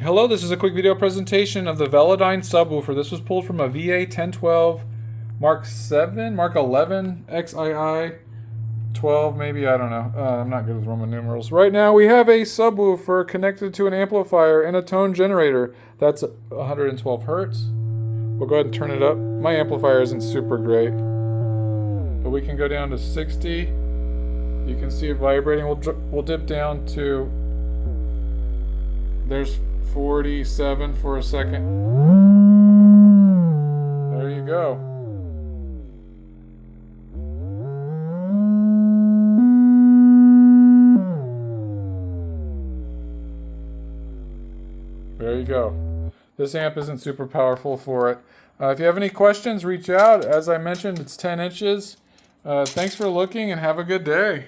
Hello, this is a quick video presentation of the Velodyne subwoofer. This was pulled from a VA-1012 Mark 7, Mark 11, XII 12 maybe, I don't know. I'm not good with Roman numerals. Right now we have a subwoofer connected to an amplifier and a tone generator. That's 112 hertz. We'll go ahead and turn it up. My amplifier isn't super great, but we can go down to 60. You can see it vibrating. We'll dip down to, there's 47 for a second. There you go. There you go. This amp isn't super powerful for it. If you have any questions, reach out. As I mentioned, it's 10 inches. Thanks for looking and have a good day.